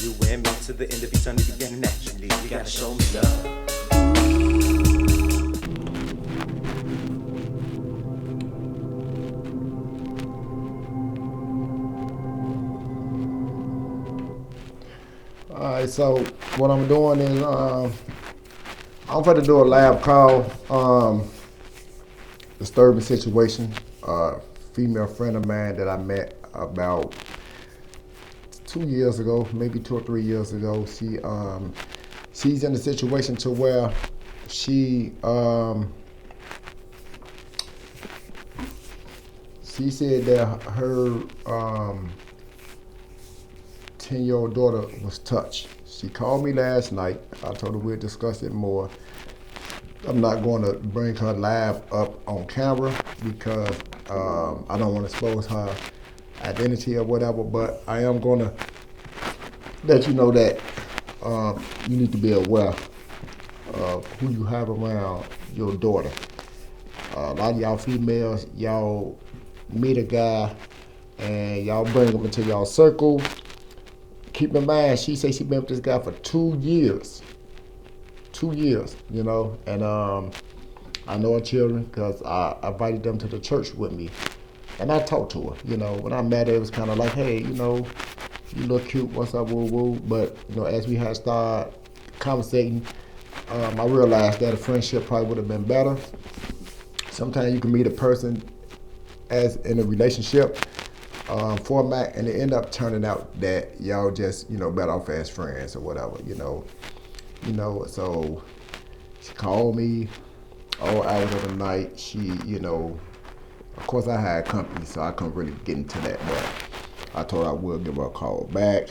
You and me to the end of eternity beginning naturally. You gotta show me love. All right, so what I'm doing is I'm going to do a lab call. Disturbing situation. Female friend of mine that I met about 2 years ago, maybe 2 or 3 years ago. She's in a situation to where she said that her 10-year-old daughter was touched. She called me last night. I told her we'd discuss it more. I'm not going to bring her live up on camera because I don't want to expose her identity or whatever, but I am going to let you know that you need to be aware of who you have around your daughter. A lot of y'all females, y'all meet a guy and y'all bring him into y'all circle. Keep in mind, she said she been with this guy for 2 years. 2 years, you know, and I know her children because I invited them to the church with me. And I talked to her, you know. When I met her, it was kind of like, hey, you know, you look cute, what's up, woo woo. But, you know, as we had started conversating, I realized that a friendship probably would have been better. Sometimes you can meet a person as in a relationship format, and it end up turning out that y'all just, you know, better off as friends or whatever, you know. So she called me all hours of the night. She, you know, of course I had company, so I couldn't really get into that, but I told her I would give her a call back.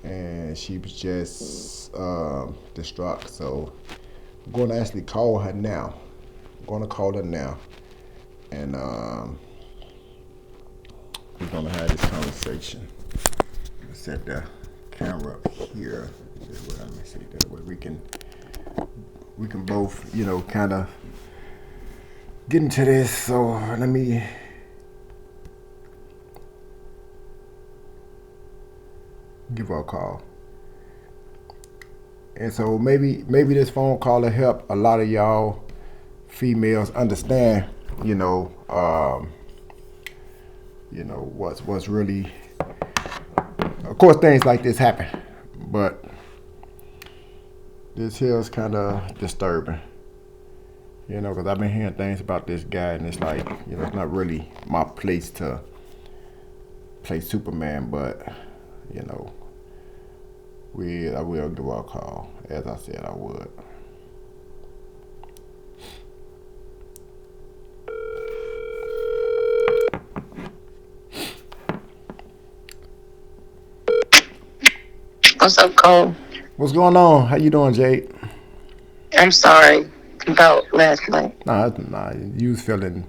And she was just distraught. So I'm going to actually call her now. I'm going to call her now. And we're going to have this conversation. Let's set the camera up here. Let me see, that way we can both, you know, kind of get into this. So let me give her a call. And so maybe this phone call will help a lot of y'all females understand, what's really. Of course, things like this happen, but this here is kind of disturbing, because I've been hearing things about this guy, and it's like, it's not really my place to play Superman, but, I will give her a call, as I said I would. What's up, Cole? What's going on? How you doing, Jade? I'm sorry about last night. Nah, you was feeling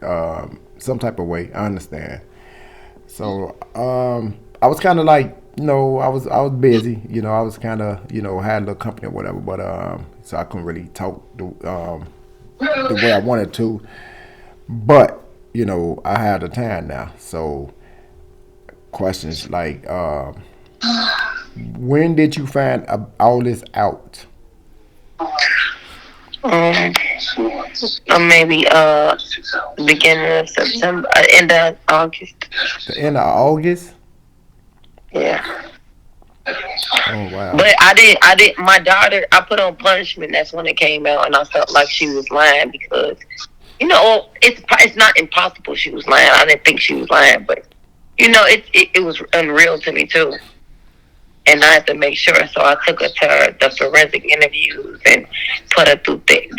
some type of way. I understand. So I was kind of like, I was busy. I was kind of, had a little company or whatever, but so I couldn't really talk the way I wanted to. But I had the time now. So questions like, when did you find all this out? Maybe beginning of September, end of August. The end of August? Yeah. Oh wow. But I did. My daughter, I put on punishment. That's when it came out, and I felt like she was lying because, it's not impossible she was lying. I didn't think she was lying, but it was unreal to me too. And I had to make sure, so I took her to the forensic interviews and put her through things.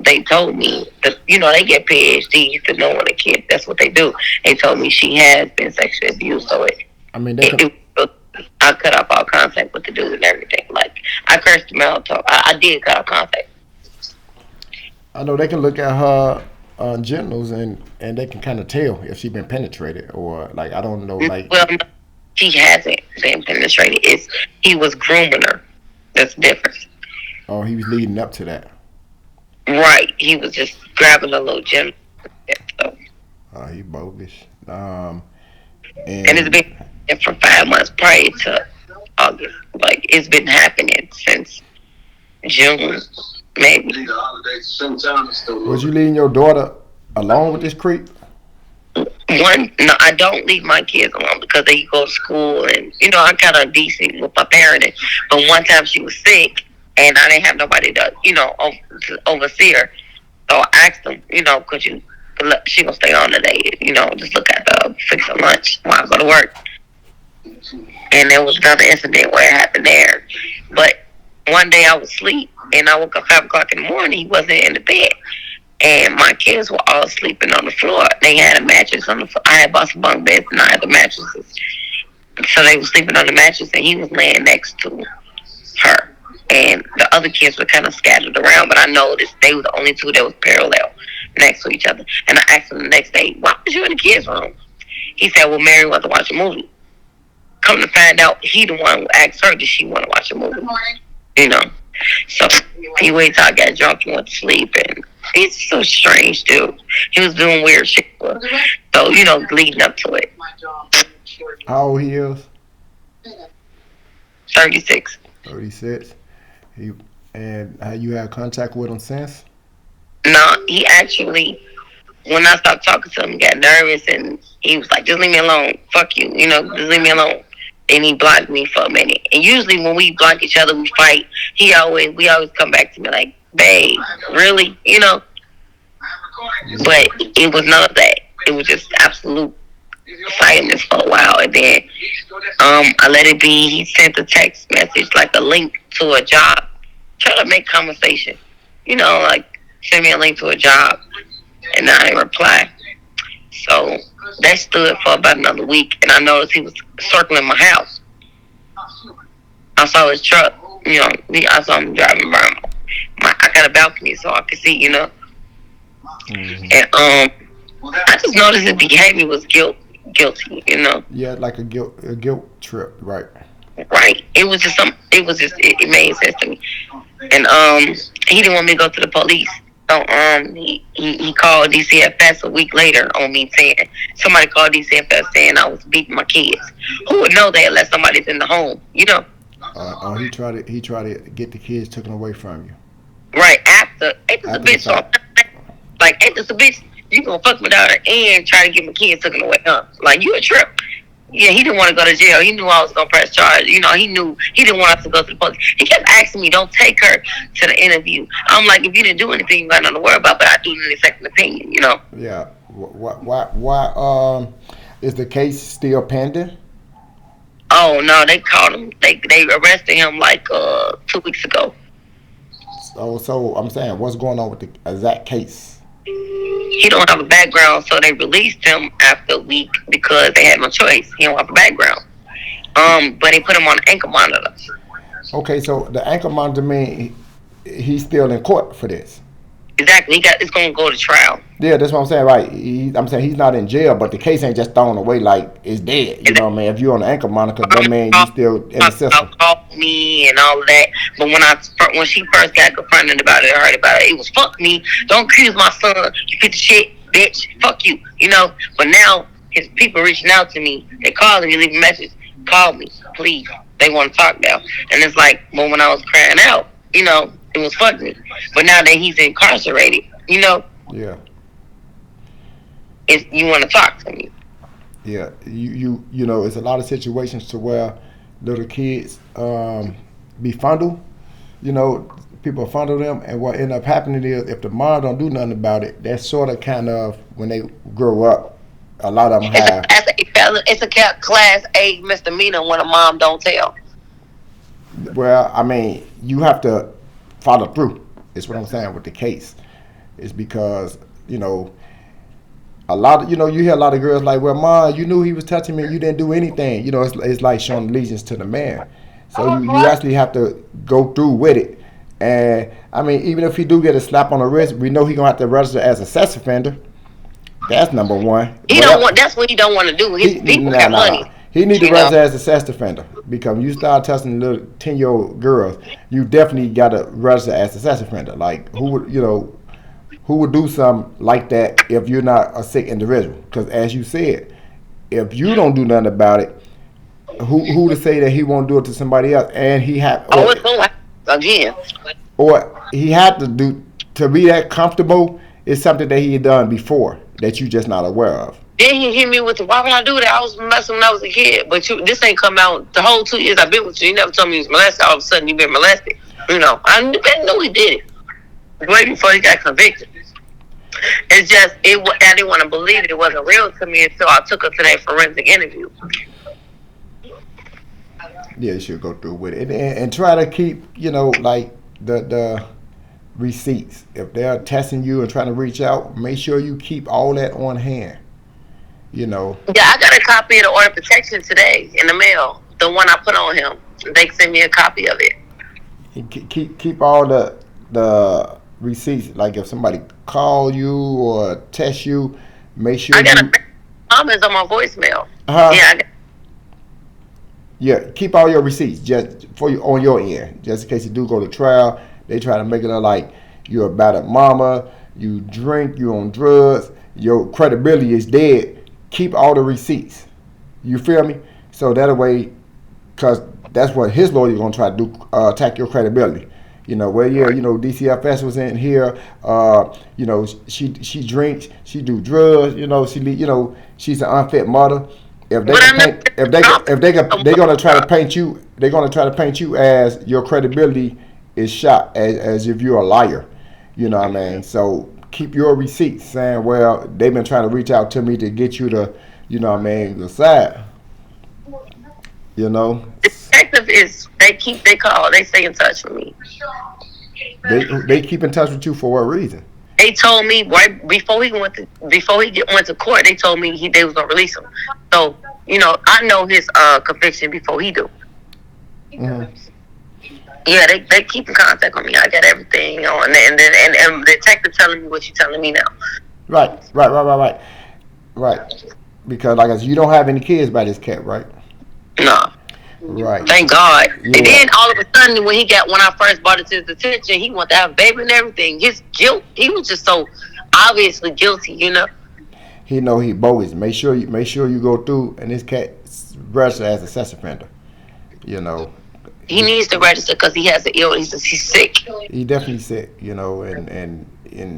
They told me that, they get PhDs to know when a kid, that's what they do. They told me she has been sexually abused, so I cut off all contact with the dude and everything. Like, I cursed him out. I did cut off contact. I know they can look at her genitals and they can kind of tell if she's been penetrated or, like, I don't know, like. Well, no, she hasn't been penetrated. He was grooming her. That's different. Oh, he was leading up to that. Right. He was just grabbing a little genital. So. He bogus. And it's And been for 5 months prior to August. Like it's been happening since June, maybe. was you leaving your daughter alone with this creep? No, I don't leave my kids alone because they go to school, and I'm kind of decent with my parenting. But one time she was sick, and I didn't have nobody to oversee her. So I asked them, could you? She gonna stay on today, just look at the fix her lunch while I go to work. And there was another incident where it happened there. But one day I was asleep, and I woke up 5 o'clock in the morning. He wasn't in the bed. And my kids were all sleeping on the floor. They had a mattress on the floor. I had bought some bunk beds, and I had the mattresses. So they were sleeping on the mattress, and he was laying next to her. And the other kids were kind of scattered around, but I noticed they were the only two that was parallel next to each other. And I asked him the next day, why was you in the kids' room? He said, well, Mary wanted to watch a movie. Come to find out, he the one who asked her, did she want to watch a movie? So he waited till I got drunk and went to sleep, and he's so strange, dude. He was doing weird shit. So, leading up to it. How old he is? 36. 36. And have you had contact with him since? No, he actually, when I stopped talking to him, he got nervous, and he was like, just leave me alone. Fuck you, just leave me alone. And he blocked me for a minute. And usually when we block each other, we fight. We always come back to me like, babe, really? But it was none of that. It was just absolute silence for a while. And then I let it be. He sent a text message, like a link to a job. Try to make conversation. Like send me a link to a job. And I didn't reply. So that stood for about another week, and I noticed he was circling my house. I saw his truck, I saw him driving around. I got a balcony so I could see, Mm-hmm. And I just noticed his behavior was guilty, Yeah, like a guilt trip, right? Right. It made sense to me. And he didn't want me to go to the police. So he called DCFS a week later on me saying somebody called DCFS saying I was beating my kids. Who would know that unless somebody's in the home, He tried to get the kids taken away from you. Right after, ain't this a bitch? So ain't this a bitch? You gonna fuck my daughter and try to get my kids taken away, huh? Like you a trip. Yeah, he didn't want to go to jail. He knew I was gonna press charge. He knew he didn't want us to go to the police. He kept asking me, "Don't take her to the interview." I'm like, if you didn't do anything, you got nothing to worry about. But I do need a second opinion, Yeah. Why is the case still pending? Oh no, they caught him. They arrested him like 2 weeks ago. So I'm saying, what's going on with the exact case? He don't have a background, so they released him after a week because they had no choice. He don't have a background. But they put him on an ankle monitor. Okay, so the ankle monitor mean he's still in court for this. Exactly. It's going to go to trial. Yeah, that's what I'm saying, right? I'm saying he's not in jail, but the case ain't just thrown away like it's dead. You know what I mean? If you're on the ankle monitor, that means you still in the system. Called me and all of that, but when she first got confronted about it, I heard about it. It was fuck me. Don't accuse my son. You piece of shit, bitch. Fuck you. But now his people reaching out to me. They calling me, leaving a message. Call me, please. They want to talk now. And it's like, well, when I was crying out, it was fuck me. But now that he's incarcerated, Yeah. you want to talk to me. Yeah, it's a lot of situations to where little kids be fondled. People fondle them, and what end up happening is if the mom don't do nothing about it, that's sort of kind of when they grow up. A lot of them have. It's a class A misdemeanor when a mom don't tell. Well, I mean, you have to follow through. Is what I'm saying with the case. It's because a lot of you hear a lot of girls like, well, Mom, you knew he was touching me, you didn't do anything. It's like showing allegiance to the man. So you actually have to go through with it. And I mean, even if he do get a slap on the wrist, we know he gonna have to register as a sex offender. That's number one. That's what he don't want to do. His people got money. He need to register as a sex offender, because when you start touching little 10-year-old girls, you definitely gotta register as a sex offender. Like who would do something like that if you're not a sick individual? Because as you said, if you don't do nothing about it, who to say that he won't do it to somebody else? And he had, it's gonna happen again. or he had to do to be that comfortable is something that he had done before that you just not aware of. Then he hit me with the, why would I do that? I was molested when I was a kid. But this ain't come out the whole 2 years I've been with you. You never told me you was molested. All of a sudden you been molested. I knew he did it. Way before he got convicted. It's just, I didn't want to believe it. It wasn't real to me until I took her to that forensic interview. Yeah, you should go through with it and try to keep, like the receipts. If they're testing you and trying to reach out, make sure you keep all that on hand. Yeah, I got a copy of the order of protection today in the mail. The one I put on him. They sent me a copy of it. Keep all the receipts. Like if somebody call you or text you, make sure I got comments on my voicemail. Yeah, keep all your receipts just for you on your end, just in case you do go to trial. They try to make it look like you're a battered mama, you drink, you on drugs, your credibility is dead. Keep all the receipts. You feel me? So that way, because that's what his lawyer gonna try to do, attack your credibility. DCFS was in here. She drinks, she do drugs. She's an unfit mother. If they're gonna try to paint you, they're gonna try to paint you as your credibility is shot, as if you're a liar. You know what I mean? So keep your receipts, saying, well, they've been trying to reach out to me to get you to, the side. The detective they stay in touch with me. They keep in touch with you for what reason? They told me right before he went to court. They told me they was gonna release him. So I know his conviction before he do. Mm-hmm. Yeah, they keep in contact with me. I got everything on, and the detective telling me what you telling me now. Right. Because like I said, you don't have any kids by this cat, right? No. Right. Thank God. Yeah. And then all of a sudden, when I first brought it to his attention, he wanted to have a baby and everything. His guilt, he was just so obviously guilty, He know he bogus. Make sure you go through, and this cat register as a sex offender. He needs to register because he has an illness. He's sick. He definitely sick. And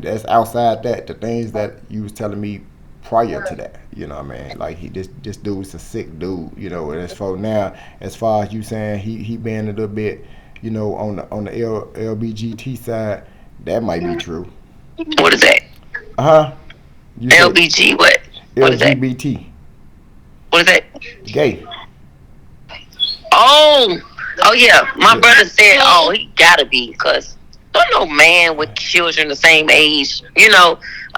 that's outside that. The things that you was telling me prior to that, like this dude's a sick dude, and as for now, as far as you saying he been a little bit, on the LBGT side, that might be true. What is that? LBG what? What is that? LGBT. What is that? Gay. Oh yeah. My brother said, he gotta be, because don't no man with children the same age,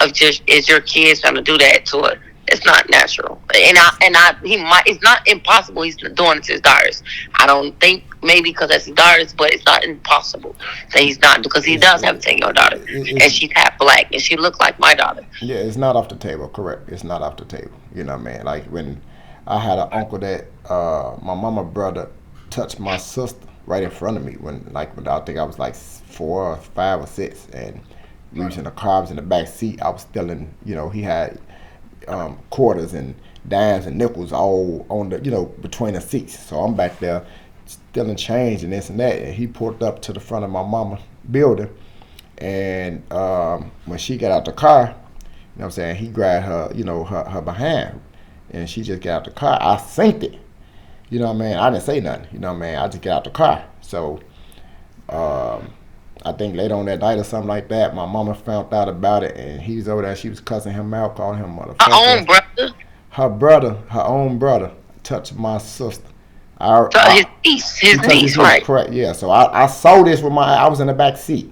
of just is your kids trying to do that to her. It's not natural, it's not impossible. He's doing it to his daughters. I don't think maybe because that's his daughters, but it's not impossible that he's not, because he does have a 10-year-old daughter, and she's half black, and she looks like my daughter. Yeah, it's not off the table. Correct, it's not off the table. Like when I had an uncle that my mama brother touched my sister right in front of me when I think I was like 4 or 5 or 6, and we was in the car, I was in the back seat. I was stealing, he had quarters and dimes and nickels all on the, between the seats. So I'm back there stealing change and this and that. And he pulled up to the front of my mama building, and when she got out the car, he grabbed her, her behind, and she just got out the car. I synced it. I didn't say nothing. I just got out the car. So I think later on that night or something like that, my mama found out about it, and he was over there. She was cussing him out, calling him motherfucker. Her own brother touched my sister. His niece, right? Correct. Yeah. So I saw this with I was in the back seat.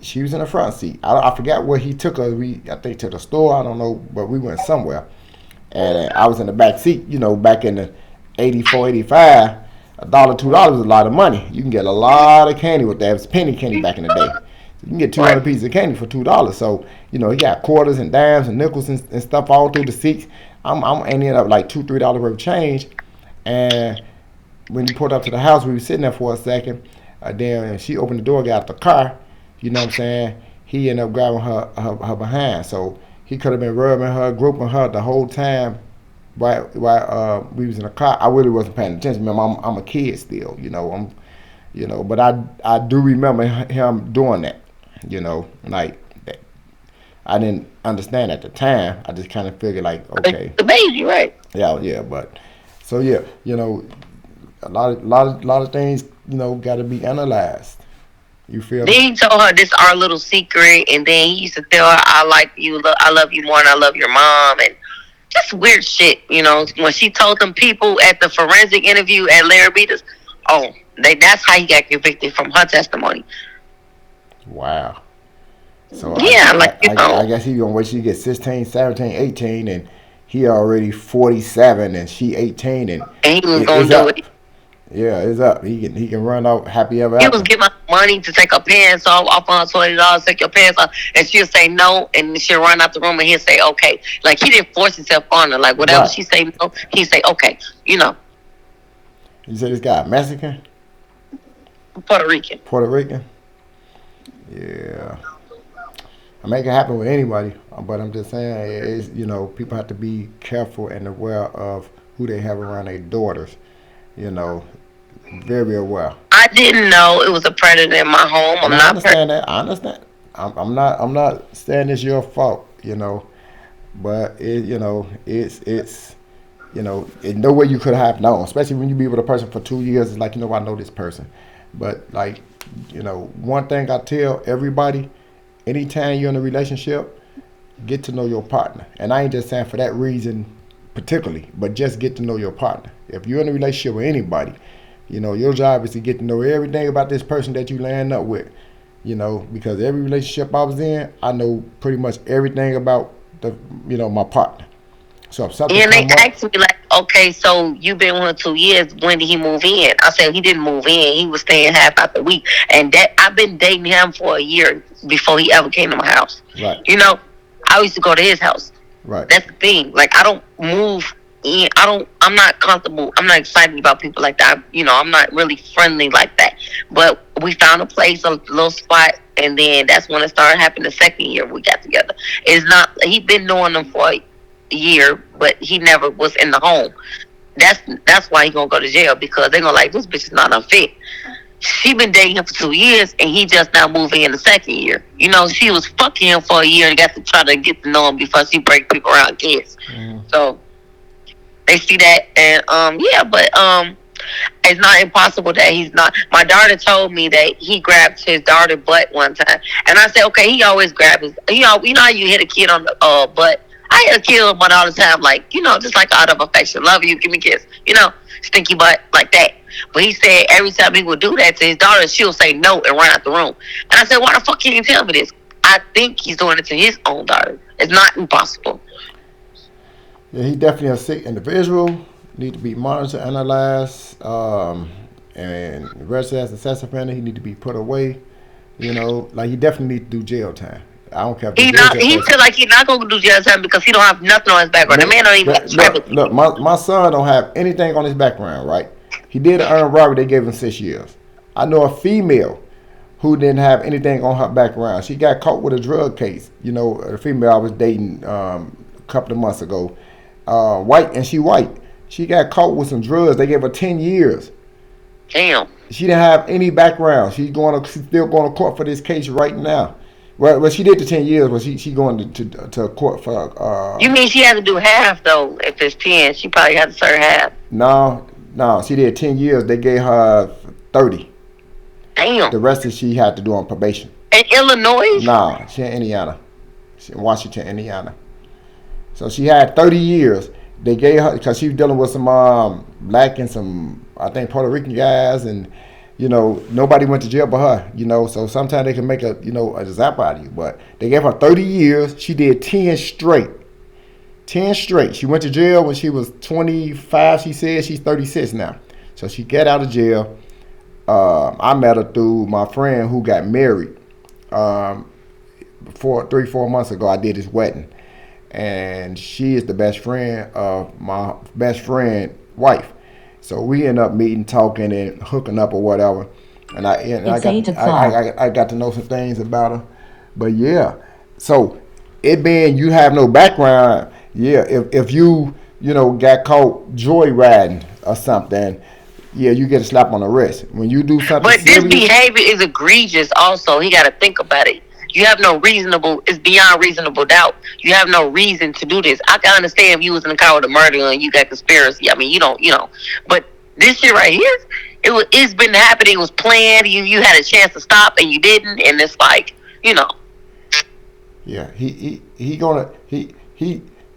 She was in the front seat. I forgot where he took her. I think to the store. I don't know, but we went somewhere. And I was in the back seat, back in the 84, 85, $1, $2 was a lot of money. You can get a lot of candy with that. It was penny candy back in the day. So you can get 200 pieces of candy for $2. So, he got quarters and dimes and nickels and stuff all through the seats. I'm ending up like $2, $3 worth of change. And when you pulled up to the house, we were sitting there for a second. Then she opened the door, got out the car. He ended up grabbing her behind. So He could have been rubbing her, grouping her the whole time while we was in the car. I really wasn't paying attention. Remember, I'm a kid still, but I do remember him doing that, like that. I didn't understand at the time. I just kind of figured like, okay, the baby, right? yeah, but so yeah, a lot of things, got to be analyzed. You feel Then me? he told her this our little secret, and then he used to tell her, "I like you, I love you more, and I love your mom," and just weird shit. When she told them people at the forensic interview at Larry Beater's, that's how he got convicted from her testimony. Wow. So Yeah, I guess he gonna wait till he gets 16, 17, 18, and he already 47 and she 18, and and he was gonna it's do up. it. Yeah, it's up. He can run out happy ever He was after. giving her money to take her pants off on her $20, take your pants off, and she'll say no, and she'll run out the room, and he'll say okay. Like he didn't force himself on her. Like whatever Right. she say no, he say okay. You said this guy Mexican, Puerto Rican. Puerto Rican. Yeah. I make it happen with anybody, but I'm just saying, people have to be careful and aware of who they have around their daughters. Very aware. I didn't know it was a predator in my home. I'm And I not. understand that. I understand. I'm not saying it's your fault. But it's in no way you could have known, especially when you be with a person for 2 years. It's like, I know this person. But like, one thing I tell everybody, anytime you're in a relationship, get to know your partner. And I ain't just saying for that reason particularly, but just get to know your partner. If you're in a relationship with anybody, your job is to get to know everything about this person that you land up with. Because every relationship I was in, I know pretty much everything about my partner. So if something And they come up, asked me like, okay, so you've been with 2 years. When did he move in? I said he didn't move in. He was staying half out the week, and that I've been dating him for a year before he ever came to my house. right, I used to go to his house. right, That's the thing. Like I don't move in. I'm not comfortable. I'm not excited about people like that. I'm not really friendly like that. But we found a place, a little spot, and then that's when it started happening. The second year we got together. It's not. He been knowing them for a year, but he never was in the home. That's why he gonna go to jail, because they're gonna like, this bitch is not unfit. She been dating him for 2 years, and he just now moving in the second year. She was fucking him for a year and got to try to get to know him before she break people around kids. So they see that, and but it's not impossible that he's not. My daughter told me that he grabbed his daughter's butt one time, and I said, okay, he always grabs his. How you hit a kid on the butt. I hit a kid on the butt all the time, like just like out of affection, love you, give me a kiss, stinky butt like that. But he said every time he would do that to his daughter, she'll say no and run out the room. And I said, why the fuck can't you tell me this? I think he's doing it to his own daughter. It's not impossible. yeah, he definitely a sick individual. Need to be monitored, analyzed, and registered as a sex offender. He need to be put away. Like he definitely need to do jail time. I don't care if He feel like he's not gonna do jail time because he don't have nothing on his background. The man don't even have look, my son don't have anything on his background, right? He did an armed robbery, they gave him 6 years. I know a female who didn't have anything on her background. She got caught with a drug case. A female I was dating a couple of months ago, white, and she white. She got caught with some drugs. They gave her 10 years. Damn. She didn't have any background. She's still going to court for this case right now. Well, she did the 10 years, but she going to court for. You mean she had to do half though? If it's 10, she probably had to serve half. No, she did 10 years. They gave her 30. Damn. The rest of she had to do on probation. In Illinois? No, she in Indiana. She in Washington, Indiana. So she had 30 years. They gave her because she was dealing with some black and some, I think, Puerto Rican guys, and nobody went to jail but her. So sometimes they can make a example out of you. But they gave her 30 years. She did 10 straight. 10 straight. She went to jail when she was 25. She said she's 36 now. So she got out of jail. I met her through my friend who got married 3-4 months ago. I did his wedding. And she is the best friend of my best friend's wife. So we end up meeting, talking, and hooking up or whatever. And I got to know some things about her. But yeah, so it being you have no background, yeah, if you got caught joyriding or something, yeah, you get a slap on the wrist. When you do something But this serious, behavior is egregious. Also, he got to think about it. You have no reasonable. It's beyond reasonable doubt. You have no reason to do this. I can understand if you was in the car with a murder and you got conspiracy. I mean, you don't, But this shit right here, it's been happening. It was planned. You had a chance to stop and you didn't. And it's like, yeah, he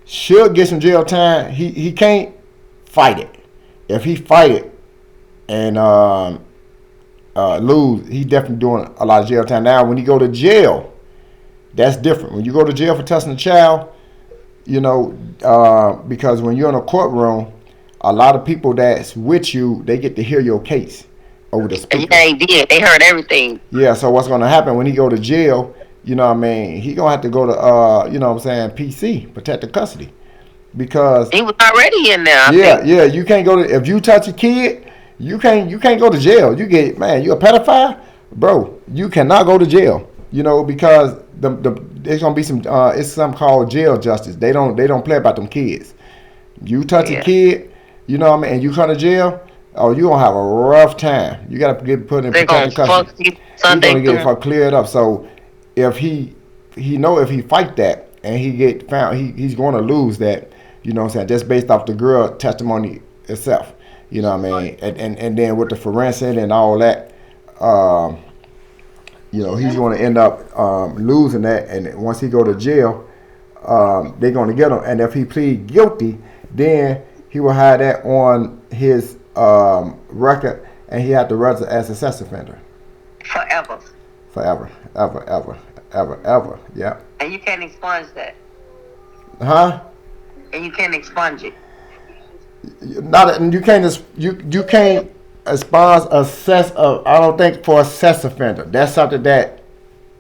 should get some jail time. He can't fight it. If he fight it and lose, he's definitely doing a lot of jail time. Now, when you go to jail, that's different. When you go to jail for touching a child, because when you're in a courtroom, a lot of people that's with you, they get to hear your case over the speaker. Yeah, they did. They heard everything. Yeah, so what's going to happen when he go to jail, he going to have to go to, PC, protective custody. Because he was already in there. Yeah, you can't go to, if you touch a kid, you can't go to jail. You you a pedophile, bro. You cannot go to jail. Because there's gonna be some it's something called jail justice. They don't play about them kids. You touch a kid, and you come to jail, oh, you gonna have a rough time. You gotta get put in protective custody. He's gonna get cleared up. So if he if he fight that and he get found, he's gonna lose that. Just based off the girl testimony itself. And then with the forensic and all that, he's going to end up losing that. And once he go to jail, they're going to get him. And if he plead guilty, then he will have that on his record, and he have to register as a sex offender. Forever, ever. Yeah. And you can't expunge that. Huh? And you can't expunge it. You can't expunge a sex. I don't think for a sex offender. That's something that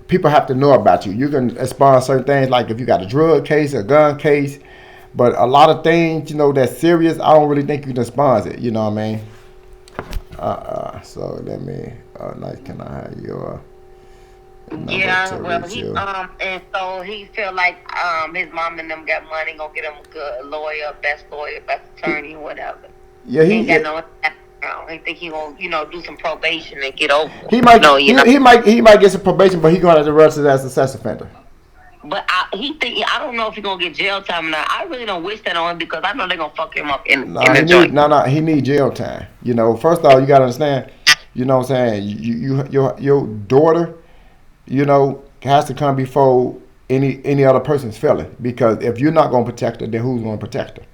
people have to know about you. You can expunge certain things, like if you got a drug case, a gun case, but a lot of things, that's serious. I don't really think you can expunge it. You know what I mean? So let me. Nice. Can I have your? Yeah, well, and so he feel like his mom and them got money, gonna get him a good lawyer, best attorney, whatever. Yeah, he ain't got no. He think he gonna, do some probation and get over. He might, he might get some probation, but he gonna have to register as a sex offender. But I don't know if he gonna get jail time or not. I really don't wish that on him because I know they gonna fuck him up in the joint. He need jail time. First of all, you gotta understand. You know what I'm saying? Your daughter. Has to come before any other person's feeling, because if you're not going to protect her, then who's going to protect her?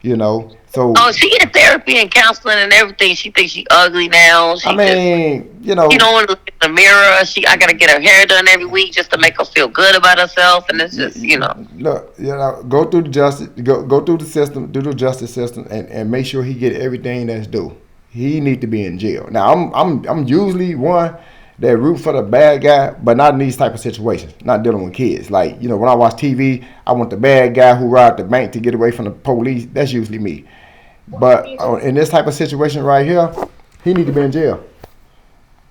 So. Oh, she in therapy and counseling and everything. She thinks she ugly now. She don't want to look in the mirror. I got to get her hair done every week just to make her feel good about herself, and it's just Look, go through the justice, go through the system, do the justice system, and make sure he get everything that's due. He need to be in jail. Now, I'm usually one that root for the bad guy, but not in these type of situations. Not dealing with kids. Like, when I watch TV, I want the bad guy who robbed the bank to get away from the police. That's usually me. But in this type of situation right here, he need to be in jail.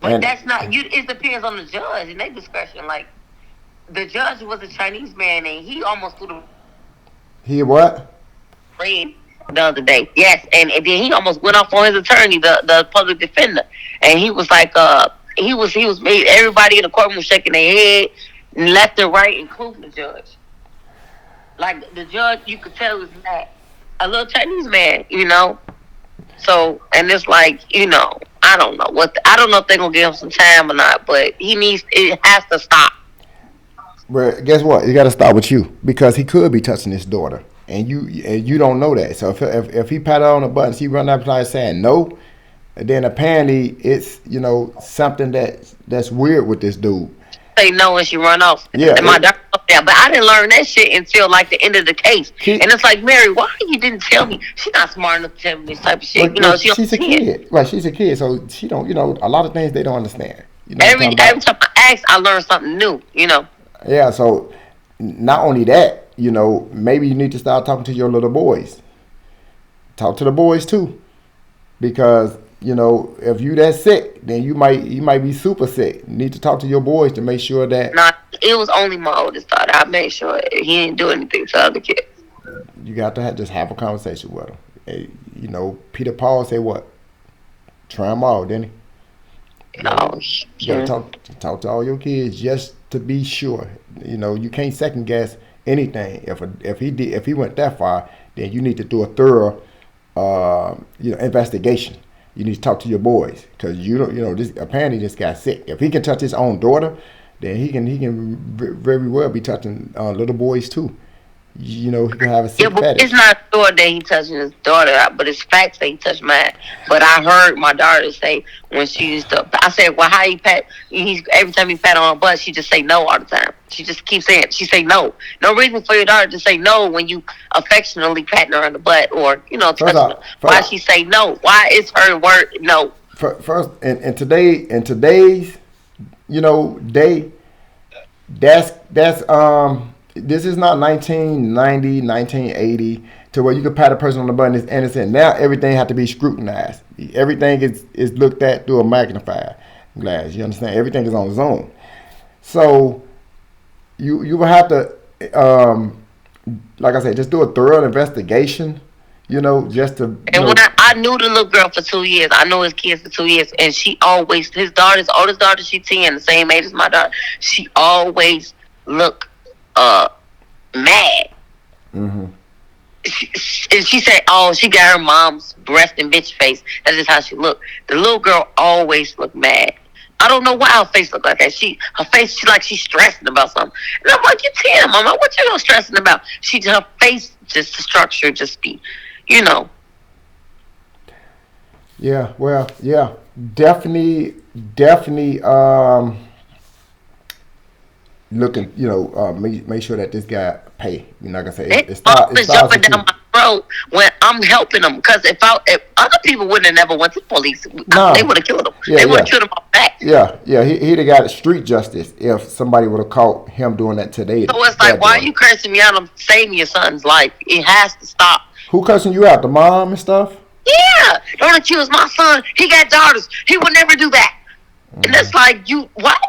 But that's not you. It depends on the judge and their discretion. Like, the judge was a Chinese man, and he almost threw the. He what? Red the other day. Yes, and then he almost went off on his attorney, the public defender, and he was like, He was made. Everybody in the courtroom was shaking their head, left and right, including the judge. Like, the judge, you could tell was mad. A little Chinese man, So, and it's like, I don't know I don't know if they're gonna give him some time or not, but it has to stop. But guess what? You got to start with you, because he could be touching his daughter, and you don't know that. So if he pat her on the buttons, he run up and saying no. And then apparently it's something that's weird with this dude. Say no when she run off. Yeah. And my doctor, but I didn't learn that shit until like the end of the case. And it's like, Mary, why you didn't tell me? She's not smart enough to tell me this type of shit. She's a kid. Right, she's a kid, so she don't. A lot of things they don't understand. Every time I ask, I learn something new. Yeah. So not only that, maybe you need to start talking to your little boys. Talk to the boys too, because. If you that sick, then you might be super sick. You need to talk to your boys to make sure that. Not It was only my oldest daughter. I made sure he didn't do anything to other kids. You got to just have a conversation with him. Hey, you know, Peter Paul said what? Try them all, didn't he? No, You gotta talk to all your kids just to be sure. You know, you can't second guess anything. If he went that far, then you need to do a thorough, investigation. You need to talk to your boys because this apparently this guy's sick. If he can touch his own daughter, then he can very well be touching little boys too. You know, he can have a sick fetish. It's not sure that he touching his daughter, but it's facts that he touched mine. But I heard my daughter say when she used to, I said, well, how you pat? Every time you pat on her butt, she just say no all the time. She just keeps saying, she say no. No reason for your daughter to say no when you affectionately patting her on the butt or, touching her. Why she say no? Why is her word no? First, in today's, day, that's this is not 1990, 1980 to where you can pat a person on the butt and it's innocent. Now everything has to be scrutinized. Everything is looked at through a magnifying glass. You understand? Everything is on its own. So you will have to, like I said, just do a thorough investigation. Just to. And when I knew the little girl for 2 years, I know his kids for 2 years, and she always, his oldest daughter, she's 10, the same age as my daughter. She always look mad. Mm-hmm. She said, "Oh, she got her mom's breast and bitch face. That's just how she looked." The little girl always looked mad. I don't know why her face looked like that. Her face, she's stressing about something. And I'm like, "You're 10, Mama. What you stressing about?" Her face, just the structure, just be, Yeah. Well. Yeah. Definitely. Looking, make sure that this guy pay. Like I say, it's jumping down my throat when I'm helping them. Because if other people wouldn't have never went to the police, they would have killed him. They would have killed him off back. Yeah. He'd have got street justice if somebody would have caught him doing that today. So it's like, why are you cursing me out? I'm saving your son's life. It has to stop. Who cursing you out? The mom and stuff? Yeah. Don't accuse my son. He got daughters. He would never do that. And it's like, why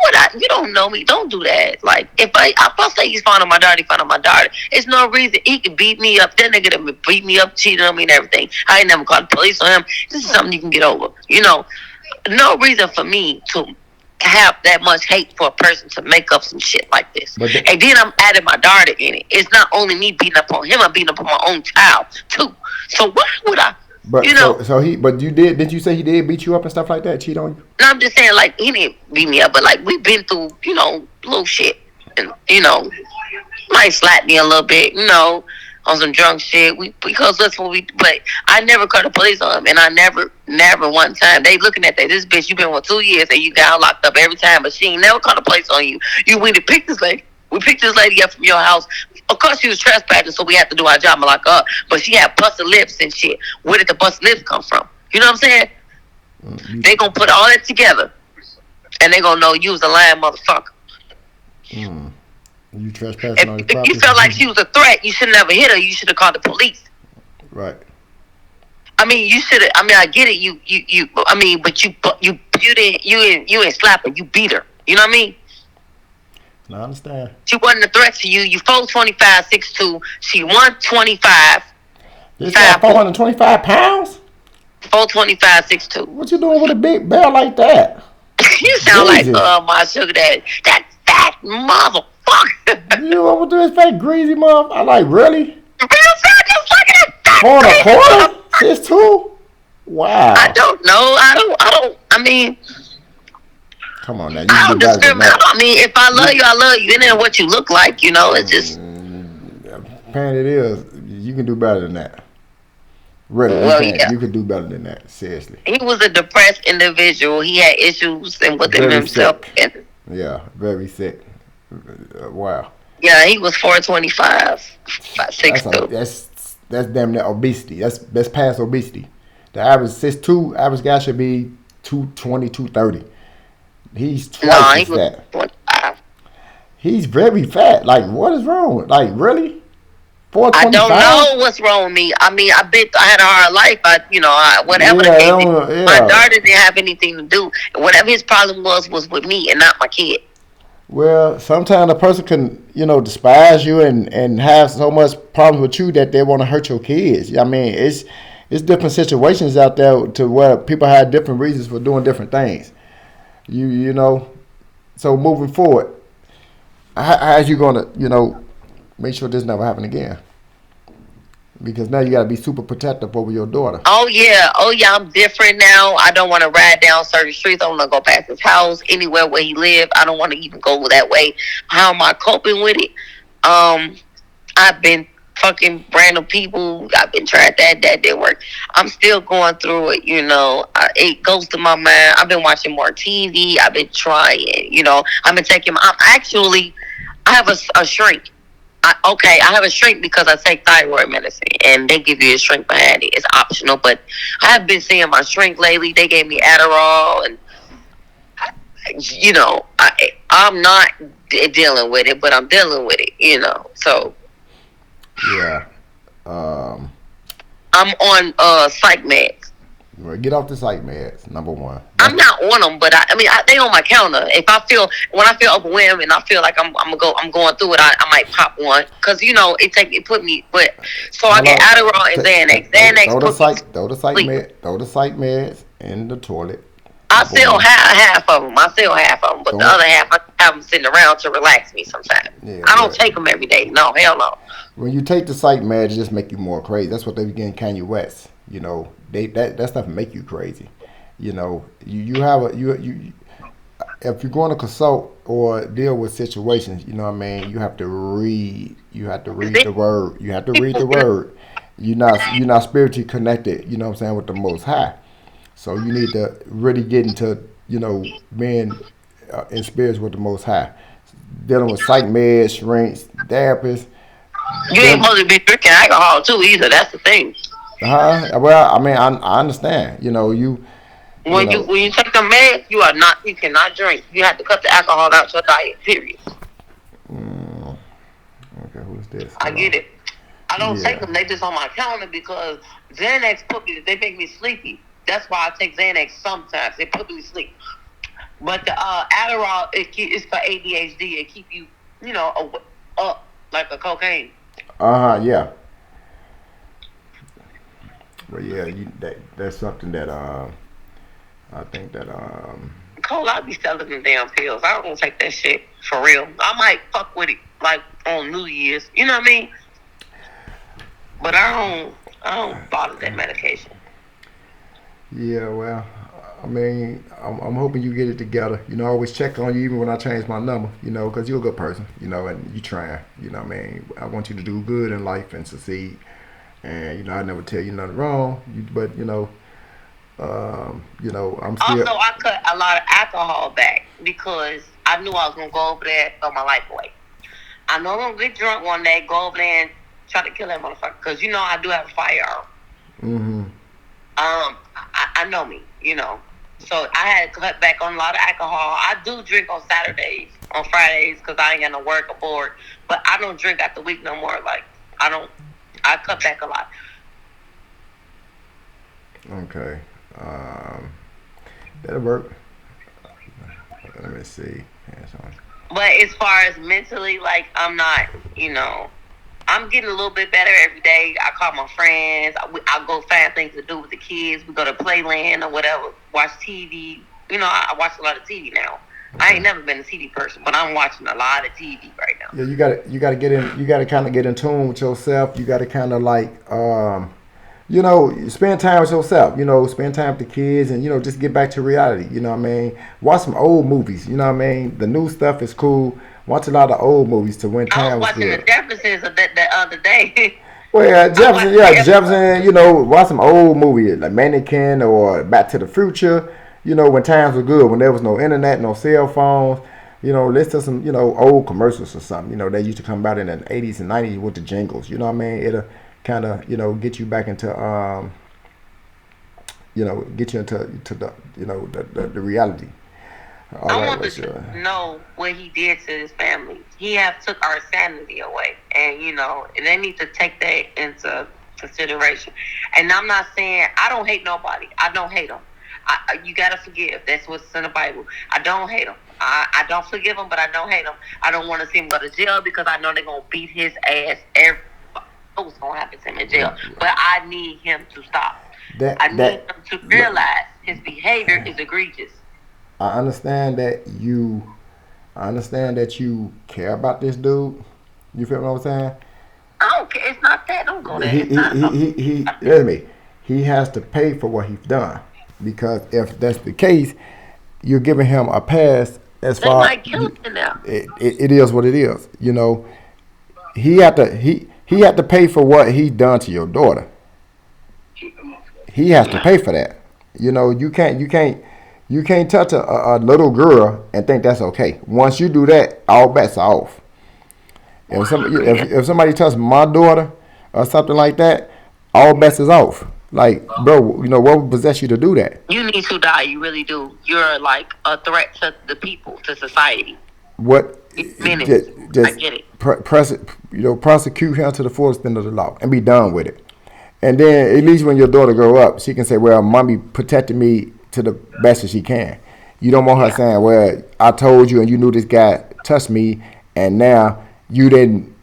would I? You don't know me. Don't do that. Like, if I say he's fond of my daughter, he's fond of my daughter. It's no reason he could beat me up. That nigga done beat me up, cheated on me and everything. I ain't never called the police on him. This is something you can get over. No reason for me to have that much hate for a person to make up some shit like this. And then I'm adding my daughter in it. It's not only me beating up on him, I'm beating up on my own child, too. So why would I? But did you say he did beat you up and stuff like that, cheat on you? No, I'm just saying, like, he didn't beat me up, but like we've been through, little shit, and might slap me a little bit, on some drunk shit. Because that's what we. But I never called the police on him, and I never one time. They looking at that. This bitch, you been for 2 years, and you got locked up every time, but she ain't never called the police on you. You went to pick this lady. We picked this lady up from your house. Of course, she was trespassing, so we had to do our job and lock her up. But she had busted lips and shit. Where did the busted lips come from? You know what I'm saying? They gonna put all that together, and they gonna know you was a lying motherfucker. You trespassing on your property? If you felt like she was a threat, you should never hit her. You should have called the police. Right. I mean, you should have. I mean, I get it. But you didn't slap her. You beat her. You know what I mean? I understand. She wasn't a threat to you. You 4'25", 6'2". She 125. This got 425 pounds? 4'25", 6'2". What you doing with a big bear like that? You sound like my sugar daddy. That fat motherfucker. You want to do this fat greasy motherfucker? I like, really? Real fat, just look at that. 4'25", 6'2"? Wow. I don't know. I mean. Come on now. I don't discriminate. I mean, if I love you, I love you. It ain't what you look like, It's just. Apparently, it is. You can do better than that. Really, you can do better than that. Seriously. He was a depressed individual. He had issues within himself. Yeah, very sick. Wow. Yeah, he was 425, 6'2". That's damn near obesity. That's past obesity. The average 6'2", average guy should be 220, 230. He's twice as fat. 25. He's very fat. Like, what is wrong? Like, really? 425? I don't know what's wrong with me. I mean, I had a hard life. Whatever. My daughter didn't have anything to do. Whatever his problem was with me and not my kid. Well, sometimes a person can, despise you and have so much problems with you that they want to hurt your kids. I mean, it's different situations out there to where people have different reasons for doing different things. You know, so moving forward, how's you gonna, make sure this never happen again? Because now you got to be super protective over your daughter. Oh yeah, I'm different now. I don't want to ride down certain streets. I want to go past his house, anywhere where he live. I don't want to even go that way. How am I coping with it? Um, I've been fucking random people. I've been trying that didn't work. I'm still going through it. It goes to my mind. I've been watching more TV. I've been trying. I've been taking. I'm actually. I have a shrink. I have a shrink because I take thyroid medicine, and they give you a shrink behind it. It's optional, but I have been seeing my shrink lately. They gave me Adderall, and I'm not dealing with it, but I'm dealing with it. So Yeah. Um, I'm on psych meds. well, get off the site, meds. Number one. I'm not on them, but they on my counter. When I feel overwhelmed and I feel like I'm going through it, I might pop one because it put me. But so I get Adderall and Xanax. Throw the site sleep. throw the site meds in the toilet. I still have half of them. But the other half I have them sitting around to relax me sometimes. Yeah, I don't take them every day. No, hell no. When you take the site meds, it just make you more crazy. That's what they begin Kanye West. That stuff make you crazy. You have you if you're going to consult or deal with situations, you have to read. You have to read the word. You have to read the word. You're not spiritually connected. With the Most High. So you need to really get into being in spirits with the Most High, dealing with psych meds, shrinks, therapists. You ain't supposed to be drinking alcohol too either. That's the thing. Well, I mean, I understand. When you take the meds, you cannot drink. You have to cut the alcohol out your diet. Period. Okay, who's this? I get it. I don't take them. They just on my counter because Xanax they make me sleepy. That's why I take Xanax sometimes. They put me to sleep. But the Adderall, it's for ADHD. It keep you, up like a cocaine. Yeah. Well, yeah, that's something that I think that Cole, I be selling them damn pills. I don't take that shit for real. I might fuck with it like on New Year's. You know what I mean? But I don't bother that medication. Yeah, well, I mean, I'm hoping you get it together. I always check on you even when I change my number, because you're a good person, and you trying, what I mean? I want you to do good in life and succeed. And, I never tell you nothing wrong, but, I'm still... Also, I cut a lot of alcohol back because I knew I was going to go over there and throw my life away. I know I'm going to get drunk one day, go over there and try to kill that motherfucker because, I do have a firearm. Mm-hmm. I know me, So I had to cut back on a lot of alcohol. I do drink on Saturdays, on Fridays, because I ain't got no work or board. But I don't drink at the week no more. Like, I cut back a lot. Okay. That'll work. Let me see. But as far as mentally, like, I'm not, I'm getting a little bit better every day. I call my friends. I go find things to do with the kids. We go to Playland or whatever. Watch TV. I watch a lot of TV now. Okay. I ain't never been a TV person, but I'm watching a lot of TV right now. Yeah, you gotta get in. You gotta kind of get in tune with yourself. You gotta kind of like, spend time with yourself. Spend time with the kids, and just get back to reality. You know what I mean? Watch some old movies. You know what I mean? The new stuff is cool. Watch a lot of old movies to when time was good. I was watching the Jeffersons the other day. Well, Jefferson, watch some old movies like Mannequin or Back to the Future, when times were good, when there was no internet, no cell phones, listen to some, old commercials or something, they used to come out in the 80s and 90s with the jingles, you know what I mean? It'll kind of, get you back into, get you into the reality. I want to know what he did to his family. He have took our sanity away, and they need to take that into consideration. And I'm not saying I don't hate nobody. I don't hate them. You gotta forgive. That's what's in the Bible. I don't hate him. I don't forgive him, but I don't hate him. I don't want to see him go to jail because I know they're gonna beat his ass. What's gonna happen to him in jail? But I need him to stop. I need him to realize his behavior is egregious. I understand that you care about this dude. You feel what I'm saying? I don't care. It's not that. Don't go there. Listen to me. He has to pay for what he's done, because if that's the case, you're giving him a pass as far. They might kill him now. It is what it is. You know, he had to pay for what he done to your daughter. He has to pay for that. You know, you can't touch a little girl and think that's okay. Once you do that, all bets are off. If somebody touched my daughter or something like that, all bets is off. Like, bro, you know, what would possess you to do that? You need to die. You really do. You're like a threat to the people, to society. What? Just I get it. Prosecute him to the fullest extent of the law and be done with it. And then at least when your daughter grow up, she can say, well, mommy protected me to the best that she can. You don't want her saying, well, I told you and you knew this guy touched me and now you didn't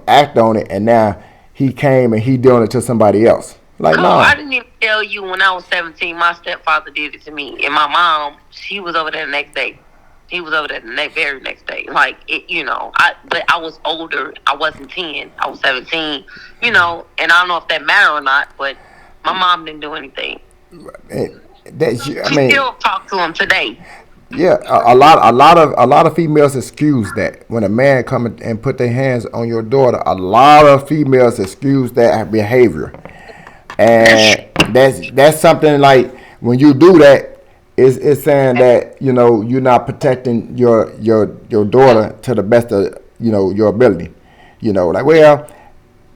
act on it and now he came and he doing it to somebody else. Like, no. I didn't even tell you when I was 17, my stepfather did it to me. And my mom, she was over there the next day. He was over there the very next day. Like, but I was older. I wasn't 10. I was 17, and I don't know if that matter or not, but my mom didn't do anything. She still talk to him today. Yeah, a lot of females excuse that when a man come and put their hands on your daughter. A lot of females excuse that behavior, and that's something like when you do that, it's saying that you're not protecting your daughter to the best of your ability. Like, well,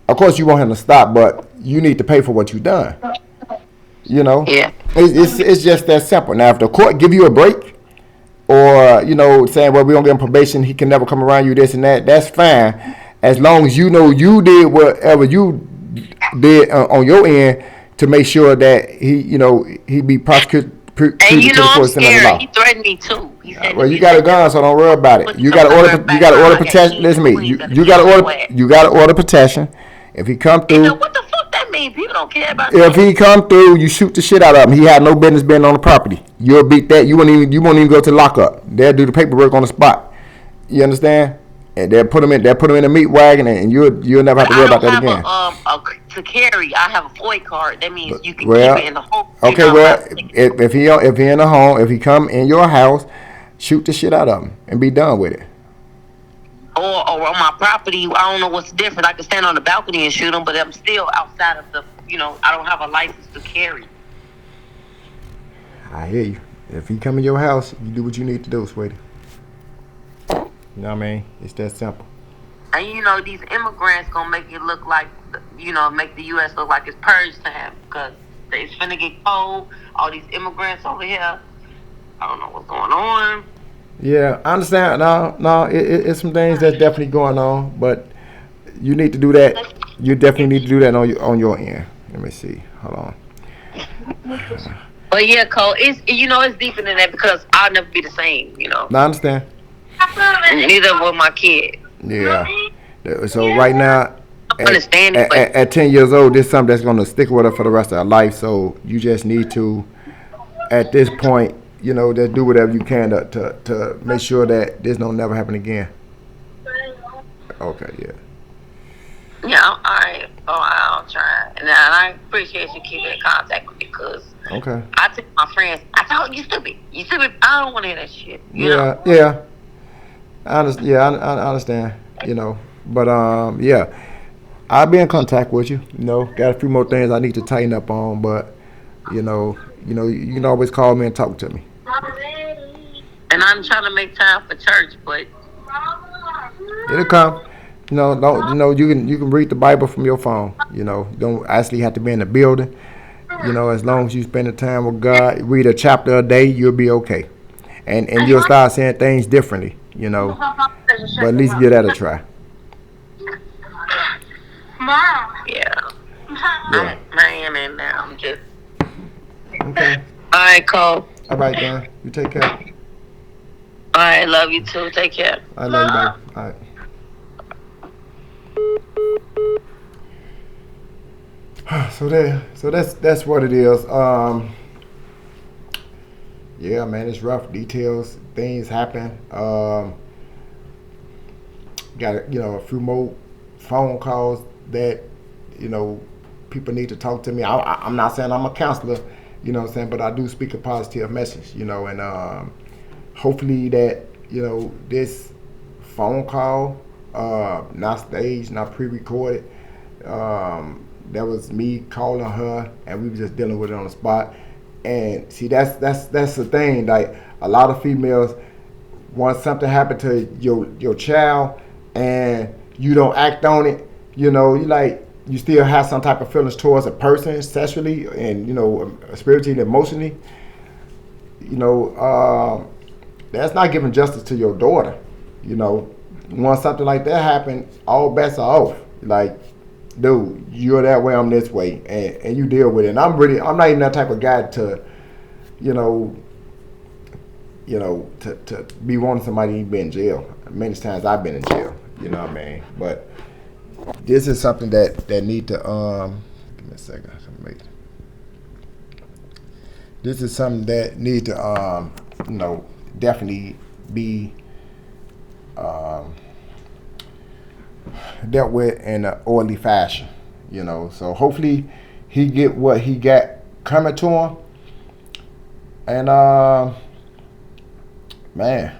of course you want him to stop, but you need to pay for what you've done. Yeah. It's just that simple. Now, if the court give you a break, or saying, well, we don't give him probation, he can never come around you, this and that, that's fine, as long as you did whatever you did on your end to make sure that he be prosecuted. And I'm scared. He threatened me too. He said, well, you got a gun, so don't worry about it. You got to order protection. Listen to me. You got to order protection. If he come through, what the fuck that mean? People don't care about. If he come through, you shoot the shit out of him. He had no business being on the property. You'll beat that. You won't even go to lockup. They'll do the paperwork on the spot. You understand? And they'll put him in a meat wagon, and you'll never have to worry about that again. To carry, I have a FOID card. That means you can keep it in the home. Okay, if he in the home, if he come in your house, shoot the shit out of him and be done with it. Or on my property, I don't know what's the difference. I can stand on the balcony and shoot him, but I'm still outside of the. I don't have a license to carry. I hear you. If he come in your house, you do what you need to do, sweetie. You know what I mean? It's that simple. And these immigrants gonna make it look like, make the U.S. look like it's purge time because it's finna get cold. All these immigrants over here, I don't know what's going on. Yeah, I understand. No, it's some things that's definitely going on, but you need to do that. You definitely need to do that on your end. Let me see. Hold on. But yeah, Cole, it's deeper than that because I'll never be the same. No, I understand. Neither will my kid. Yeah. So right now, at 10 years old, this is something that's going to stick with her for the rest of her life. So you just need to, at this point, just do whatever you can to make sure that this don't never happen again. Okay, yeah. Yeah, all right. I'll try. And I appreciate you keeping in contact with me because I tell my friends, I told you stupid. You stupid. I don't want to hear that shit. Yeah. I understand. But yeah, I'll be in contact with you. Got a few more things I need to tighten up on, but you can always call me and talk to me. And I'm trying to make time for church, but it'll come. You can read the Bible from your phone. You don't actually have to be in the building. As long as you spend the time with God, read a chapter a day, you'll be okay. And you'll start seeing things differently. But at least give that a try. Yeah. I am in there. I'm just. Okay. right, Cole. All right, then. You take care. All right, love you too. Take care. I love you, baby. All right. So that's what it is. Yeah, man, it's rough. Details, things happen. Got a few more phone calls that people need to talk to me. I'm not saying I'm a counselor, what I'm saying, but I do speak a positive message, and hopefully that this phone call, not staged, not pre-recorded. That was me calling her, and we were just dealing with it on the spot. And see, that's the thing. Like, a lot of females, once something happened to your child, and you don't act on it, you still have some type of feelings towards a person sexually and spiritually and emotionally. That's not giving justice to your daughter. Once something like that happened, all bets are off. Like, dude, you're that way, I'm this way, and you deal with it. And I'm not even that type of guy to to be wanting somebody to be in jail. Many times I've been in jail, you know what I mean? But this is something that need to give me a second. This is something that need to definitely be dealt with in an orderly fashion, So hopefully he get what he got coming to him. And man,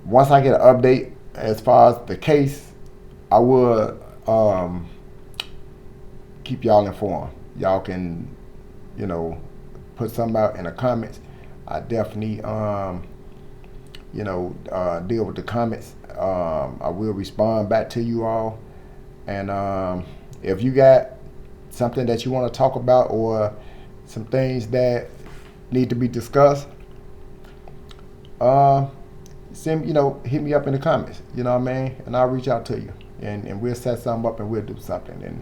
once I get an update as far as the case, I will keep y'all informed. Y'all can, put something out in the comments. I definitely deal with the comments. I will respond back to you all. And if you got something that you want to talk about or some things that need to be discussed, hit me up in the comments, you know what I mean? And I'll reach out to you. And we'll set something up and we'll do something. And,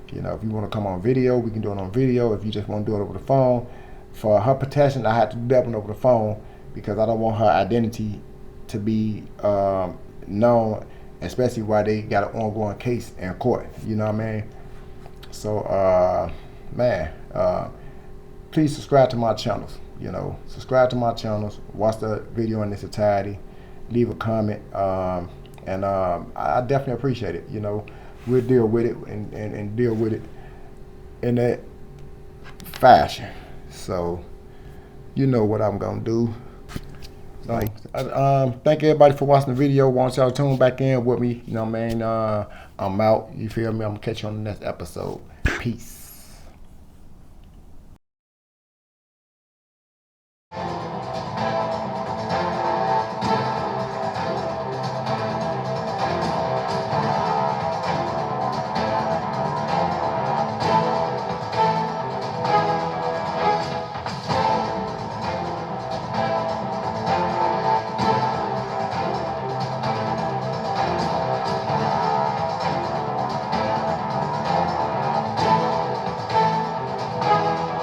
if you want to come on video, we can do it on video. If you just want to do it over the phone, for her protection, I have to do that one over the phone because I don't want her identity to be known, especially while they got an ongoing case in court. You know what I mean? So, please subscribe to my channels. Subscribe to my channels. Watch the video in its entirety. Leave a comment, and I definitely appreciate it. We'll deal with it and deal with it in that fashion. So, you know what I'm gonna do. Like, thank everybody for watching the video. Want y'all to tune back in with me. You know what I mean? I'm out. You feel me? I'm gonna catch you on the next episode. Peace.